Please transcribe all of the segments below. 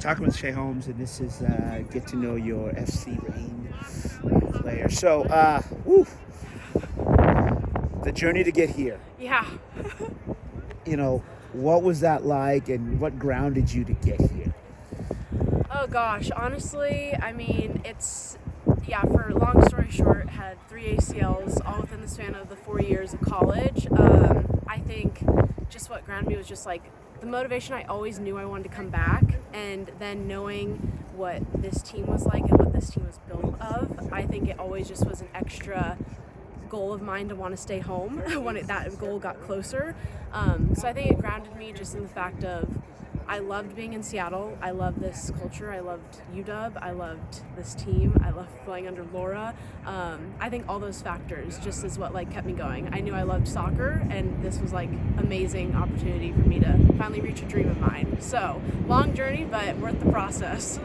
Talking with Shea Holmes, and this is Get to Know Your FC Reign player. So, the journey to get here. Yeah. What was that like, and what grounded you to get here? Oh gosh, honestly, I mean, for long story short, had 3 ACLs all within the span of the 4 years of college. I think just what grounded me was just like the motivation. I always knew I wanted to come back, and then knowing what this team was like and what this team was built of, I think it always just was an extra goal of mine to want to stay home when that goal got closer. So I think it grounded me just in the fact of I loved being in Seattle. I loved this culture. I loved UW. I loved this team. I loved playing under Laura. I think all those factors just is what kept me going. I knew I loved soccer, and this was amazing opportunity for me to finally reach a dream of mine. So long journey, but worth the process.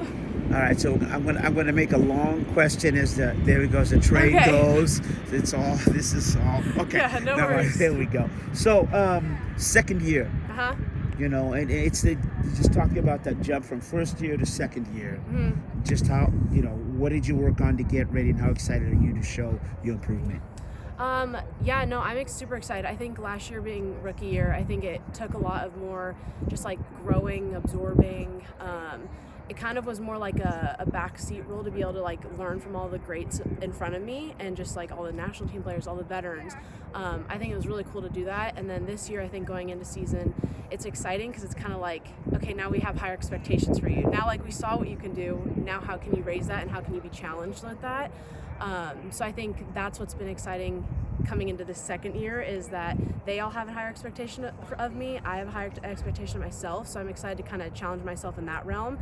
All right, so I'm gonna make a long question as there we goes. The train goes. This is all okay. Yeah, no worries. There we go. So second year. And you just talking about that jump from first year to second year. Mm-hmm. Just how what did you work on to get ready, and how excited are you to show your improvement? I'm super excited. I think last year being rookie year, I think it took a lot of more just growing, absorbing. It kind of was more like a backseat role to be able to learn from all the greats in front of me and just all the national team players, all the veterans. I think it was really cool to do that. And then this year, I think going into season, it's exciting because it's kind of okay, now we have higher expectations for you. Now we saw what you can do. Now how can you raise that, and how can you be challenged with that? So I think that's what's been exciting coming into this second year, is that they all have a higher expectation of me. I have a higher expectation of myself, so I'm excited to kind of challenge myself in that realm.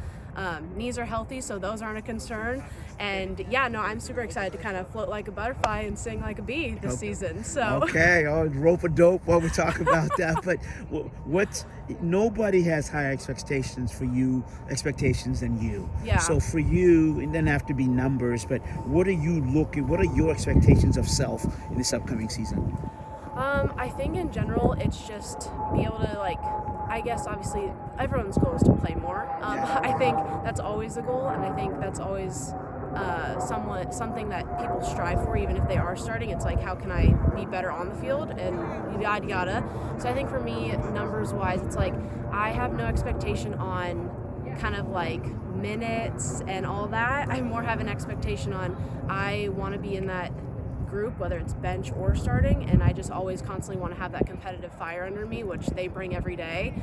Knees are healthy, so those aren't a concern. And I'm super excited to kind of float like a butterfly and sing like a bee this season. So okay, rope a dope while we talk about that. But nobody has higher expectations than you. Yeah. So for you, it doesn't have to be numbers, but what are your expectations of self in this upcoming season? I think in general, it's just be able to I guess obviously everyone's goal is to play more. I think that's always the goal, and I think that's always something that people strive for, even if they are starting. It's how can I be better on the field, and yada yada. So I think for me, numbers wise, it's I have no expectation on kind of minutes and all that. I more have an expectation on I want to be in that group, whether it's bench or starting, and I just always constantly want to have that competitive fire under me, which they bring every day,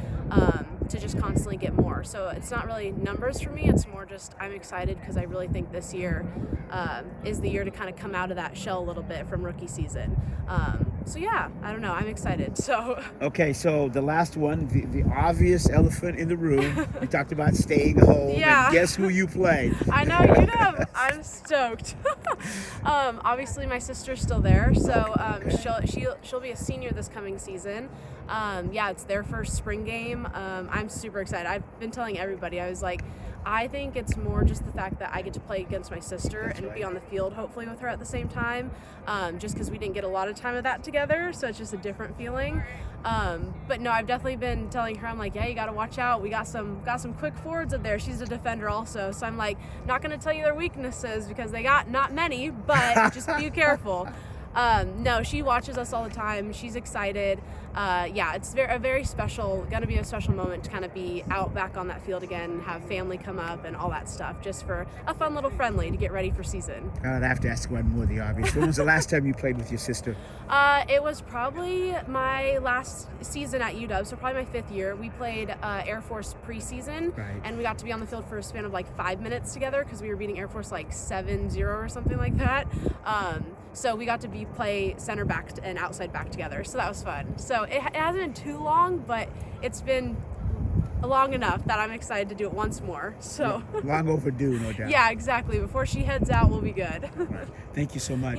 to just constantly get more. So it's not really numbers for me, it's more just I'm excited because I really think this year is the year to kind of come out of that shell a little bit from rookie season. I don't know, I'm excited. So okay, so the last one, the obvious elephant in the room, we talked about staying home. Yeah. And guess who you play? I know, you know. I'm stoked. Obviously my sister's still there, so she'll be a senior this coming season. It's their first spring game. I'm super excited. I've been telling everybody, I think it's more just the fact that I get to play against my sister and be on the field hopefully with her at the same time, just because we didn't get a lot of time of that together, so it's just a different feeling. But no, I've definitely been telling her, I'm you got to watch out. We got some quick forwards up there. She's a defender also, so I'm not going to tell you their weaknesses because they got not many, but just be careful. No, she watches us all the time. She's excited. It's gonna be a special moment to kind of be out back on that field again, have family come up and all that stuff, just for a fun little friendly to get ready for season. I have to ask one more, the obvious. When was the last time you played with your sister? It was probably my last season at UW, so probably my 5th year. We played Air Force preseason, right, and we got to be on the field for a span of 5 minutes together because we were beating Air Force 7-0 or something like that. So we got to play center back and outside back together, so that was fun. So it hasn't been too long, but it's been long enough that I'm excited to do it once more. So long overdue, no doubt. Yeah, exactly. Before she heads out, we'll be good. Right. Thank you so much.